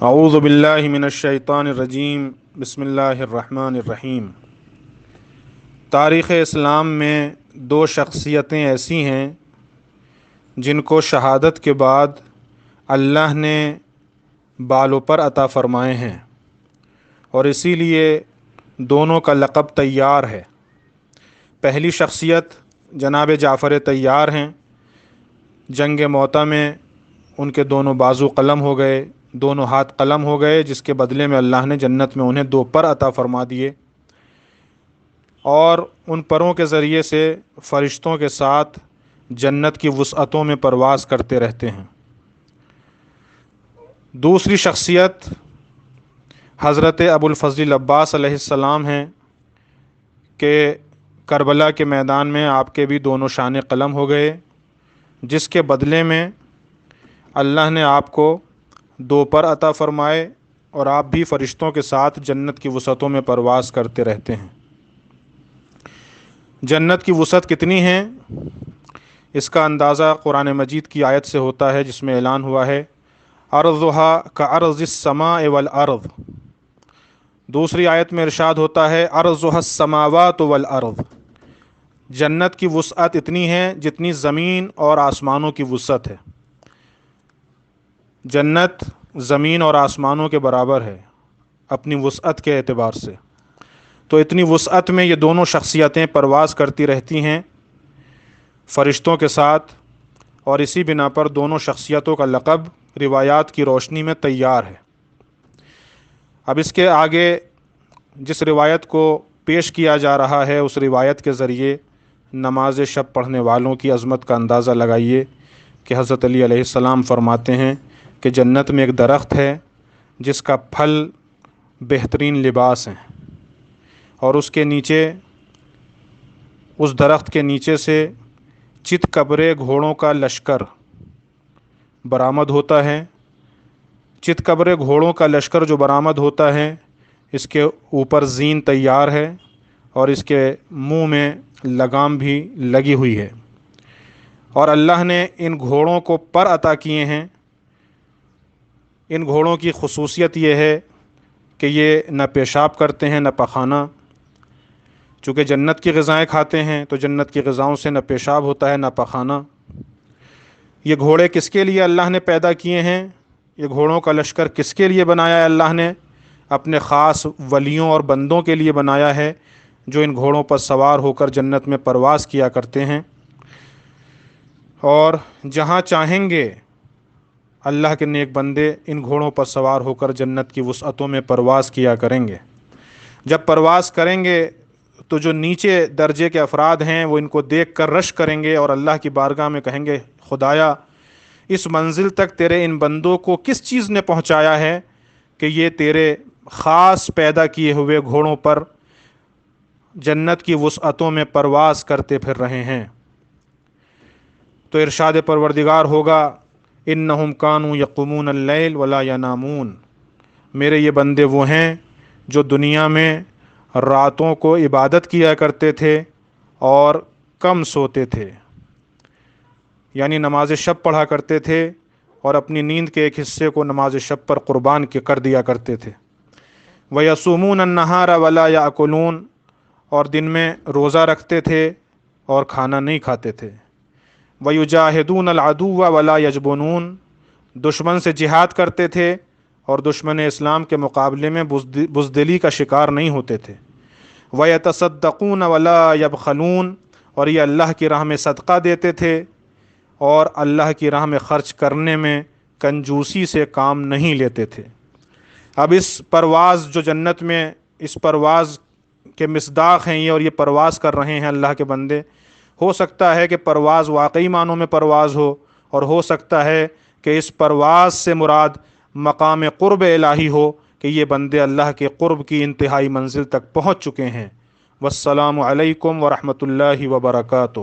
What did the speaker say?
اعوذ باللہ من الشیطان الرجیم بسم اللہ الرحمن الرحیم۔ تاریخ اسلام میں دو شخصیتیں ایسی ہیں جن کو شہادت کے بعد اللہ نے بال و پر عطا فرمائے ہیں، اور اسی لیے دونوں کا لقب طیار ہے۔ پہلی شخصیت جناب جعفر طیار ہیں۔ جنگ موطا میں ان کے دونوں بازو قلم ہو گئے، دونوں ہاتھ قلم ہو گئے، جس کے بدلے میں اللہ نے جنت میں انہیں دو پر عطا فرما دیے، اور ان پروں کے ذریعے سے فرشتوں کے ساتھ جنت کی وسعتوں میں پرواز کرتے رہتے ہیں۔ دوسری شخصیت حضرت ابو الفضل عباس علیہ السلام ہیں کہ کربلا کے میدان میں آپ کے بھی دونوں شانے قلم ہو گئے، جس کے بدلے میں اللہ نے آپ کو دو پر عطا فرمائے، اور آپ بھی فرشتوں کے ساتھ جنت کی وسعتوں میں پرواز کرتے رہتے ہیں۔ جنت کی وسعت کتنی ہیں اس کا اندازہ قرآن مجید کی آیت سے ہوتا ہے، جس میں اعلان ہوا ہے ارضھا کارض السماء والارض۔ دوسری آیت میں ارشاد ہوتا ہے ارضھا السماوات والارض۔ جنت کی وسعت اتنی ہے جتنی زمین اور آسمانوں کی وسعت ہے۔ جنت زمین اور آسمانوں کے برابر ہے اپنی وسعت کے اعتبار سے، تو اتنی وسعت میں یہ دونوں شخصیتیں پرواز کرتی رہتی ہیں فرشتوں کے ساتھ، اور اسی بنا پر دونوں شخصیتوں کا لقب روایات کی روشنی میں طیار ہے۔ اب اس کے آگے جس روایت کو پیش کیا جا رہا ہے، اس روایت کے ذریعے نماز شب پڑھنے والوں کی عظمت کا اندازہ لگائیے کہ حضرت علی علیہ السلام فرماتے ہیں کہ جنت میں ایک درخت ہے جس کا پھل بہترین لباس ہیں، اور اس کے نیچے، اس درخت کے نیچے سے چت کبرے گھوڑوں کا لشکر برآمد ہوتا ہے۔ چت کبرے گھوڑوں کا لشکر جو برآمد ہوتا ہے، اس کے اوپر زین تیار ہے، اور اس کے منہ میں لگام بھی لگی ہوئی ہے، اور اللہ نے ان گھوڑوں کو پر عطا کیے ہیں۔ ان گھوڑوں کی خصوصیت یہ ہے کہ یہ نہ پیشاب کرتے ہیں نہ پخانہ، چونکہ جنت کی غذائیں کھاتے ہیں تو جنت کی غذاؤں سے نہ پیشاب ہوتا ہے نہ پخانہ۔ یہ گھوڑے کس کے لیے اللہ نے پیدا کیے ہیں؟ یہ گھوڑوں کا لشکر کس کے لیے بنایا ہے؟ اللہ نے اپنے خاص ولیوں اور بندوں کے لیے بنایا ہے، جو ان گھوڑوں پر سوار ہو کر جنت میں پرواز کیا کرتے ہیں، اور جہاں چاہیں گے اللہ کے نیک بندے ان گھوڑوں پر سوار ہو کر جنت کی وسعتوں میں پرواز کیا کریں گے۔ جب پرواز کریں گے تو جو نیچے درجے کے افراد ہیں وہ ان کو دیکھ کر رشک کریں گے، اور اللہ کی بارگاہ میں کہیں گے خدایا، اس منزل تک تیرے ان بندوں کو کس چیز نے پہنچایا ہے کہ یہ تیرے خاص پیدا کیے ہوئے گھوڑوں پر جنت کی وسعتوں میں پرواز کرتے پھر رہے ہیں؟ تو ارشاد پروردگار ہوگا انہم کانوا یقومون اللیل ولا ینامون۔ میرے یہ بندے وہ ہیں جو دنیا میں راتوں کو عبادت کیا کرتے تھے اور کم سوتے تھے، یعنی نماز شب پڑھا کرتے تھے اور اپنی نیند کے ایک حصے کو نماز شب پر قربان کر دیا کرتے تھے۔ وَيَصُومُونَ النَّهَارَ وَلَا يَأْكُلُونَ، اور دن میں روزہ رکھتے تھے اور کھانا نہیں کھاتے تھے۔ وَيُجَاهِدُونَ الْعَدُوَّ وَلَا يَجْبُنُونَ، دشمن سے جہاد کرتے تھے اور دشمن اسلام کے مقابلے میں بزدلی کا شکار نہیں ہوتے تھے۔ وَيَتَصَدَّقُونَ وَلَا يَبْخَلُونَ، اور یہ اللہ کی راہ میں صدقہ دیتے تھے اور اللہ کی راہ میں خرچ کرنے میں کنجوسی سے کام نہیں لیتے تھے۔ اب اس پرواز جو جنت میں، اس پرواز کے مصداق ہیں یہ، اور یہ پرواز کر رہے ہیں اللہ کے بندے، ہو سکتا ہے کہ پرواز واقعی معنوں میں پرواز ہو، اور ہو سکتا ہے کہ اس پرواز سے مراد مقام قرب الہی ہو کہ یہ بندے اللہ کے قرب کی انتہائی منزل تک پہنچ چکے ہیں۔ والسلام علیکم ورحمۃ اللہ وبرکاتہ۔